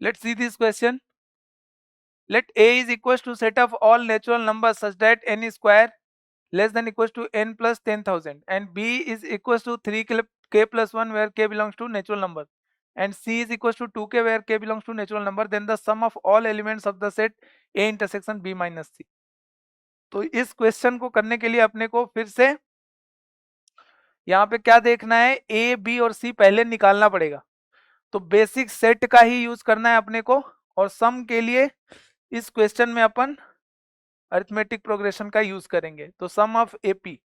Let's see this question. Let A is equals to set of all natural numbers such that n square less than equals to n plus 10,000 and B is equals to 3k plus 1 where k belongs to natural number and C is equals to 2k where k belongs to natural number, then the sum of all elements of the set A intersection B minus C. तो इस question को करने के लिए अपने को फिर से यहाँ पे क्या देखना है, ए बी और सी पहले निकालना पड़ेगा। तो बेसिक सेट का ही यूज करना है अपने को और सम के लिए इस क्वेश्चन में अपन अरिथमेटिक प्रोग्रेशन का यूज करेंगे। तो सम ऑफ एपी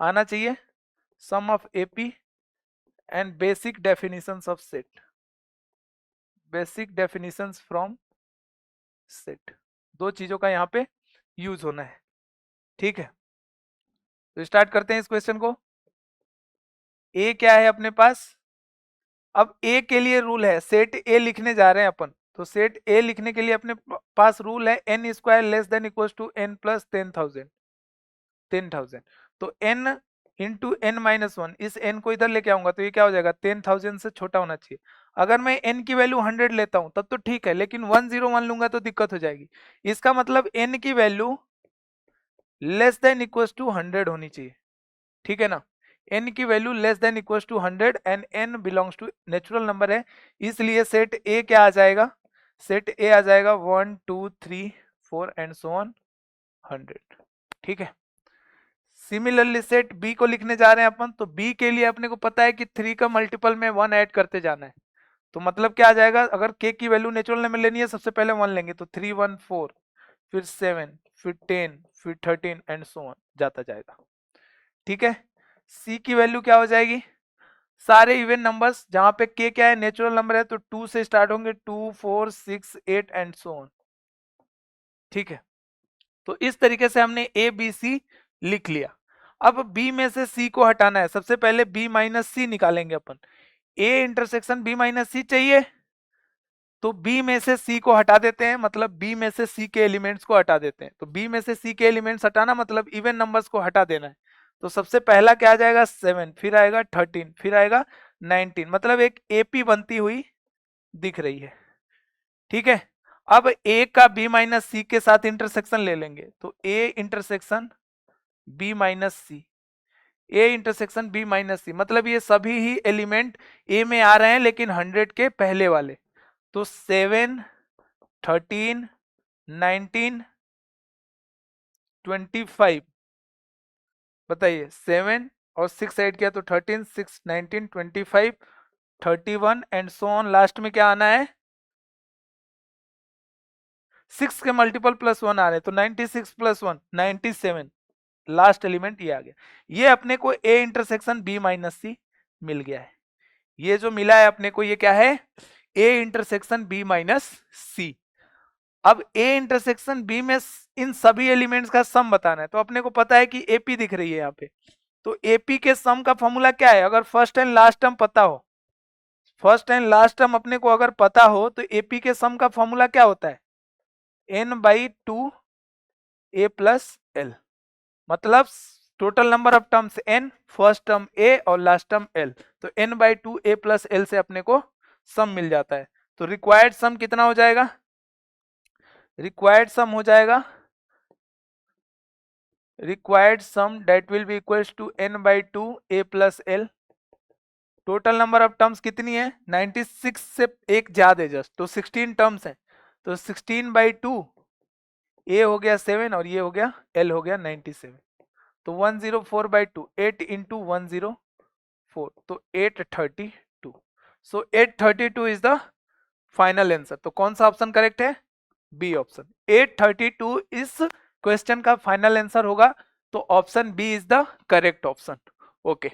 आना चाहिए, sum of AP and basic definitions of set, basic definitions from set, दो चीजों का यहाँ पे यूज होना है। ठीक है, तो स्टार्ट करते हैं इस क्वेश्चन को। ए क्या है अपने पास, अब ए के लिए रूल है, सेट ए लिखने जा रहे हैं अपन, तो सेट ए लिखने के लिए अपने पास रूल है n square less than equals to n plus 10,000। तो n into n minus one, इस n को इधर लेके आऊंगा तो ये क्या हो जाएगा, 10,000 से छोटा होना चाहिए। अगर मैं n की वैल्यू 100 लेता हूं तब तो ठीक है, लेकिन 101 लूंगा तो दिक्कत हो जाएगी। इसका मतलब n की value less than equals to 100 होनी चाहिए, ठीक है ना। n की value less than equals to 100 and n belongs to natural number है, इसलिए सेट a क्या आ जाएगा, सेट a आ जाएगा 1 2 3 4 एंड सो ऑन 100। ठीक है, सिमिलरली सेट b को लिखने जा रहे हैं अपन, तो b के लिए अपने को पता है कि 3 का मल्टीपल में 1 ऐड करते जाना है। तो मतलब क्या आ जाएगा, अगर k की वैल्यू नेचुरल नंबर लेनी है सबसे पहले 1 लेंगे, तो 3 1 4 फिर 7 फिर 10 फिर 13 एंड सो ऑन जाता जाएगा। ठीक है, c की वैल्यू क्या हो जाएगी, सारे इवन नंबर्स जहां पे k क्या है नेचुरल नंबर है तो 2 से स्टार्ट होंगे, 2 4 6 8 एंड सो ऑन। ठीक है, तो इस तरीके से हमने a b c लिख लिया। अब b में से c को हटाना है, सबसे पहले b माइनस सी निकालेंगे अपन। a इंटरसेक्शन b माइनस सी चाहिए, तो b में से c को हटा देते हैं, मतलब b में से c के एलिमेंट्स को हटा देते हैं। तो b में से c के एलिमेंट्स हटाना मतलब इवन नंबर्स को हटा देना है। तो सबसे पहला क्या आ जाएगा 7, फिर आएगा 13, फिर आएगा 19, मतलब एक AP बनती हुई दिख रही है। ठीक है, अब a का b माइनस सी के साथ इंटरसेक्शन ले लेंगे, तो a intersection b minus C, a intersection b minus C, मतलब ये सभी ही एलिमेंट a में आ रहे हैं लेकिन 100 के पहले वाले। तो 7 13 19 25, बताइए 7 और 6 ऐड किया तो 13 6 19 25 31 एंड सो ऑन, लास्ट में क्या आना है 6 के मल्टीपल प्लस 1 आ रहे हैं, तो 96 प्लस 1 97, लास्ट एलिमेंट ये आ गया। ये अपने को a इंटरसेक्शन b माइनस सी मिल गया है। ये जो मिला है अपने को ये क्या है, a इंटरसेक्शन b माइनस सी। अब a इंटरसेक्शन b में इन सभी एलिमेंट्स का सम बताना है, तो अपने को पता है कि AP दिख रही है यहाँ पे, तो AP के सम का फॉर्मूला क्या है, अगर फर्स्ट एंड लास्ट टर्म पता हो, फर्स्ट एंड लास्ट टर्म अपने को अगर पता हो तो AP के सम का फॉर्मूला क्या होता है, n/2 a प्लस l, मतलब total number of terms n, first term a और लास्ट टर्म l, तो n/2 a प्लस l से अपने को सम मिल जाता है। तो रिक्वायर्ड सम कितना हो जाएगा, रिक्वायर्ड सम हो जाएगा, required sum that will be equals to n/2 a plus l। Total number of terms कितनी है 96 से एक ज्यादा है जस्ट, तो 16 टर्म्स है, तो 16/2 a हो गया 7 और ये हो गया l हो गया 97, तो 104/2 8 इंटू 104, तो 832। So 832 is the final answer. तो कौन सा ऑप्शन करेक्ट है, बी ऑप्शन, 832 इस क्वेश्चन का फाइनल आंसर होगा, तो option B is the correct option. Okay.